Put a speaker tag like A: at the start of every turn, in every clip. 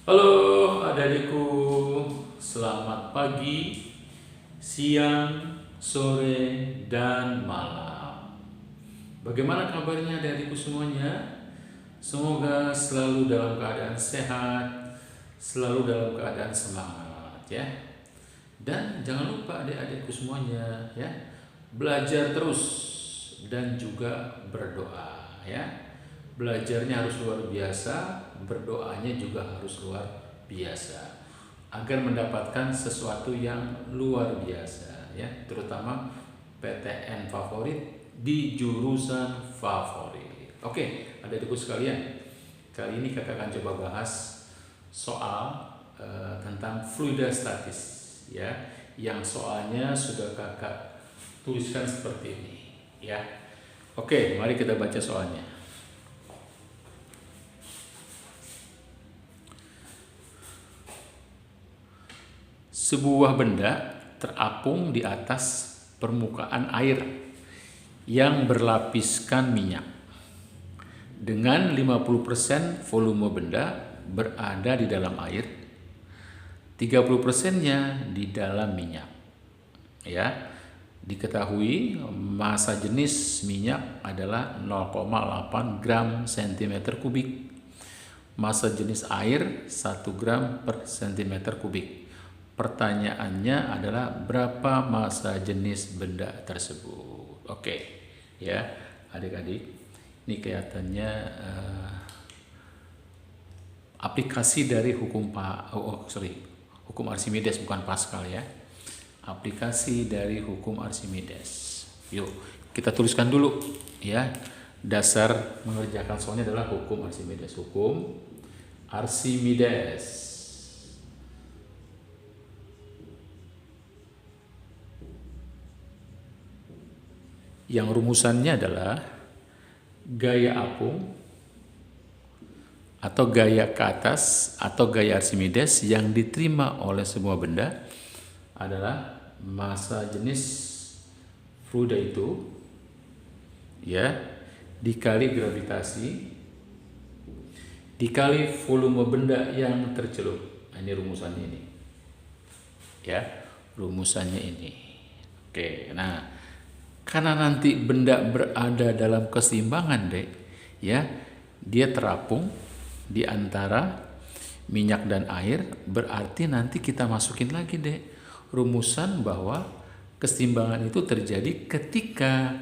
A: Halo adik-adikku, selamat pagi, siang, sore, dan malam. Bagaimana kabarnya adik-adikku semuanya? Semoga selalu dalam keadaan sehat, selalu dalam keadaan semangat ya. Dan jangan lupa adik-adikku semuanya ya, belajar terus dan juga berdoa ya. Belajarnya harus luar biasa, berdoanya juga harus luar biasa agar mendapatkan sesuatu yang luar biasa ya, terutama PTN favorit di jurusan favorit. Oke, adik-adikku sekalian, kali ini kakak akan coba bahas soal tentang fluidostatis ya, yang soalnya sudah kakak tuliskan seperti ini ya. Oke, mari kita baca soalnya. Sebuah benda terapung di atas permukaan air yang berlapiskan minyak. Dengan 50% volume benda berada di dalam air, 30%-nya di dalam minyak. Ya, diketahui massa jenis minyak adalah 0,8 gram cm kubik. Massa jenis air 1 gram per cm kubik. Pertanyaannya adalah berapa massa jenis benda tersebut. Oke, ya adik-adik, ini kelihatannya aplikasi dari hukum hukum Archimedes, bukan Pascal ya. Aplikasi dari hukum Archimedes. Yuk kita tuliskan dulu ya. Dasar mengerjakan soalnya adalah hukum Archimedes. Hukum Archimedes. Yang rumusannya adalah gaya apung atau gaya ke atas atau gaya Archimedes yang diterima oleh semua benda adalah massa jenis fluida itu ya dikali gravitasi dikali volume benda yang tercelup. Nah, ini rumusannya ini ya, rumusannya ini. Oke, nah karena nanti benda berada dalam keseimbangan dek ya, dia terapung di antara minyak dan air, berarti nanti kita masukin lagi dek rumusan bahwa keseimbangan itu terjadi ketika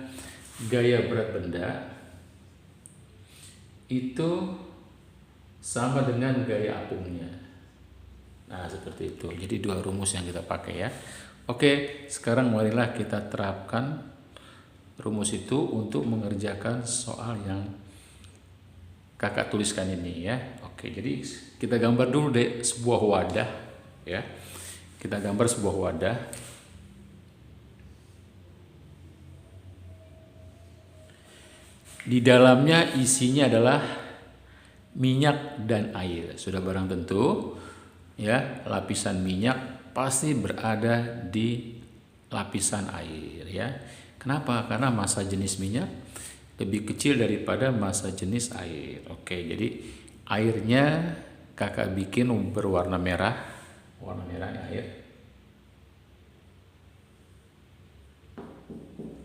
A: gaya berat benda itu sama dengan gaya apungnya. Nah seperti itu, jadi dua rumus yang kita pakai ya. Oke, sekarang marilah kita terapkan rumus itu untuk mengerjakan soal yang kakak tuliskan ini ya. Oke, jadi kita gambar dulu deh sebuah wadah ya. Kita gambar sebuah wadah. Di dalamnya isinya adalah minyak dan air. Sudah barang tentu ya, lapisan minyak pasti berada di lapisan air ya. Kenapa? Karena massa jenis minyak lebih kecil daripada massa jenis air. Oke, jadi airnya kakak bikin berwarna merah. Warna merah ini air.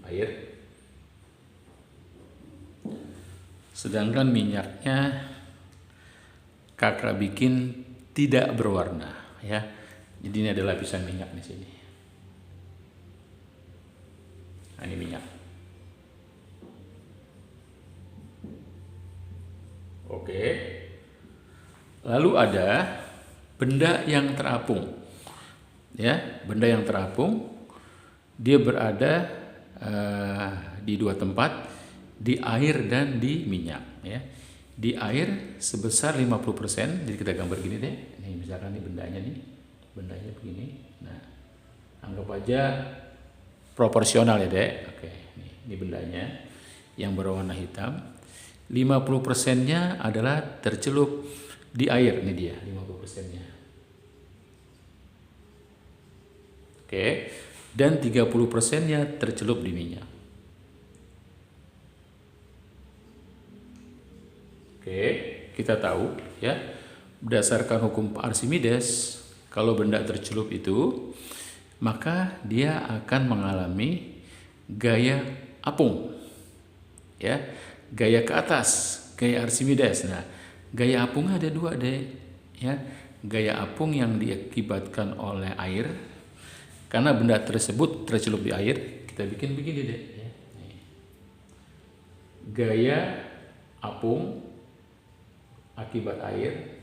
A: Air. Sedangkan minyaknya kakak bikin tidak berwarna ya. Jadi ini ada lapisan minyak di sini. Nah, ini minyak. Oke. Lalu ada benda yang terapung. Ya, benda yang terapung dia berada di dua tempat, di air dan di minyak ya. Di air sebesar 50%. Jadi kita gambar gini deh. Nih misalkan nih bendanya nih. Bendanya begini. Nah, anggap aja proporsional ya dek. Oke, ini bendanya yang berwarna hitam. 50%-nya adalah tercelup di air. Ini dia 50%-nya. Oke, dan 30%-nya tercelup di minyak. Oke, kita tahu ya berdasarkan hukum Archimedes, kalau benda tercelup itu, maka dia akan mengalami gaya apung, ya, gaya ke atas, gaya Archimedes. Nah, gaya apung ada dua deh, ya, gaya apung yang diakibatkan oleh air, karena benda tersebut tercelup di air. Kita bikin begini deh, ya. Gaya apung akibat air.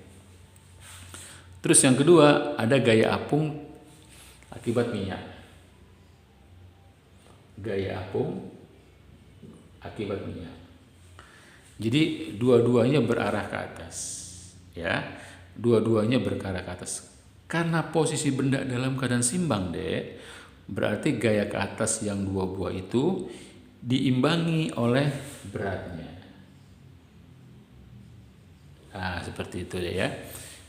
A: Terus yang kedua ada gaya apung akibat minyak. Gaya apung akibat minyak. Jadi dua-duanya berarah ke atas, ya. Dua-duanya berarah ke atas. Karena posisi benda dalam keadaan seimbang, Dek, berarti gaya ke atas yang dua buah itu diimbangi oleh beratnya. Nah, seperti itu ya.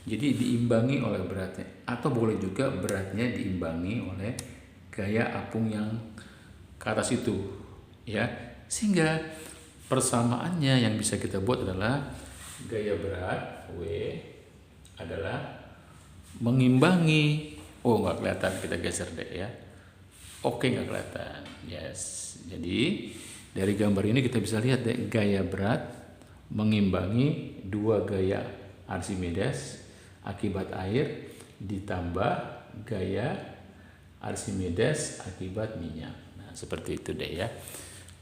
A: Jadi diimbangi oleh beratnya, atau boleh juga beratnya diimbangi oleh gaya apung yang ke atas itu, ya. Sehingga persamaannya yang bisa kita buat adalah gaya berat W adalah mengimbangi, nggak kelihatan, kita geser deh ya. Oke, nggak kelihatan. Yes. Jadi dari gambar ini kita bisa lihat deh, gaya berat mengimbangi dua gaya Archimedes akibat air ditambah gaya Archimedes akibat minyak. Nah, seperti itu deh ya.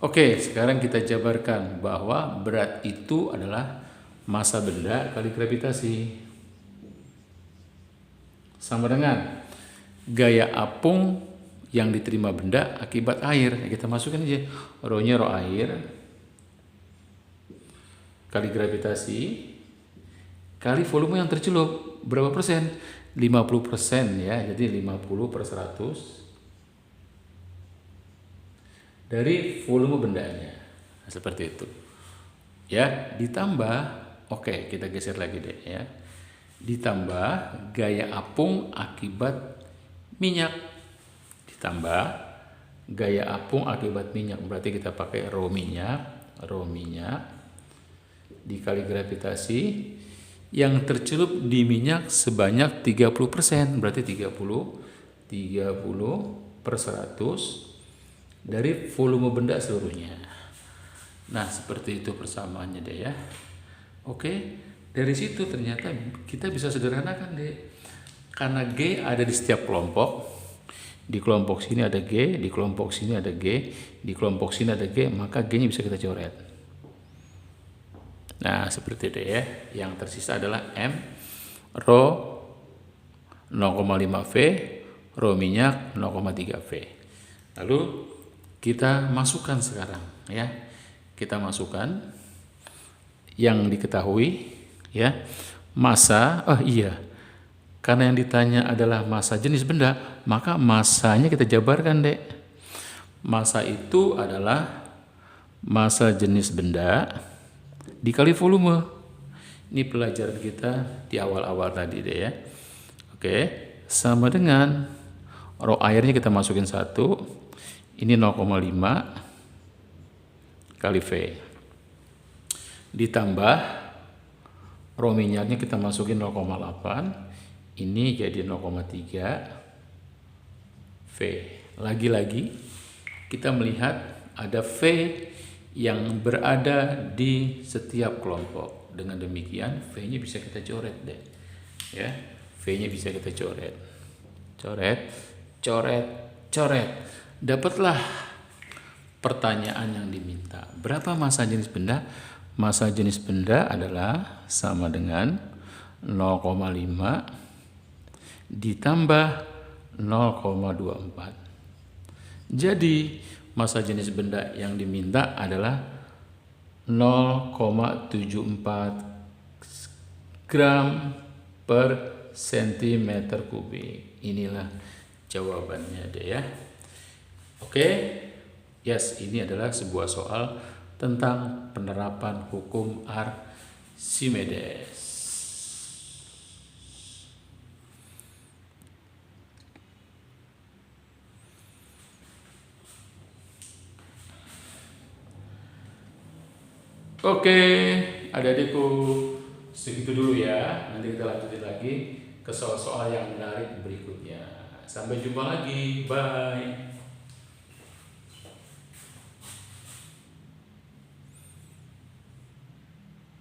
A: Oke, sekarang kita jabarkan bahwa berat itu adalah massa benda kali gravitasi. Sama dengan gaya apung yang diterima benda akibat air. Kita masukkan aja rho-nya rho air kali gravitasi kali volume yang tercelup. Berapa persen? 50% ya. Jadi 50/100 dari volume bendanya. Nah, seperti itu. Ya, ditambah, oke, kita geser lagi deh ya. Ditambah gaya apung akibat minyak. Ditambah gaya apung akibat minyak. Berarti kita pakai rho minyak dikali gravitasi yang tercelup di minyak sebanyak 30%, berarti 30/100 dari volume benda seluruhnya. Nah, seperti itu persamaannya deh ya. Oke, dari situ ternyata kita bisa sederhanakan deh. Karena G ada di setiap kelompok. Di kelompok sini ada G, di kelompok sini ada G, di kelompok sini ada G, maka G-nya bisa kita coret. Nah, seperti itu ya. Yang tersisa adalah M rho 0,5 V, rho minyak 0,3 V. Lalu kita masukkan sekarang ya. Kita masukkan yang diketahui ya. Massa, karena yang ditanya adalah massa jenis benda, maka massanya kita jabarkan, Dek. Massa itu adalah massa jenis benda dikali volume. Ini pelajaran kita di awal-awal tadi deh ya. Oke, sama dengan rho airnya kita masukin 1. Ini 0,5 kali V. Ditambah rho minyaknya kita masukin 0,8. Ini jadi 0,3 V. Lagi-lagi kita melihat ada V yang berada di setiap kelompok. Dengan demikian V-nya bisa kita coret deh. Ya, V-nya bisa kita coret. Coret. Dapatlah pertanyaan yang diminta. Berapa massa jenis benda? Massa jenis benda adalah sama dengan 0,5 ditambah 0,24. Jadi massa jenis benda yang diminta adalah 0,74 gram per sentimeter kubik. Inilah jawabannya deh ya. Oke, yes, ini adalah sebuah soal tentang penerapan hukum Archimedes. Oke, adik-adikku, segitu dulu ya. Nanti kita lanjutin lagi ke soal-soal yang menarik berikutnya. Sampai jumpa lagi. Bye.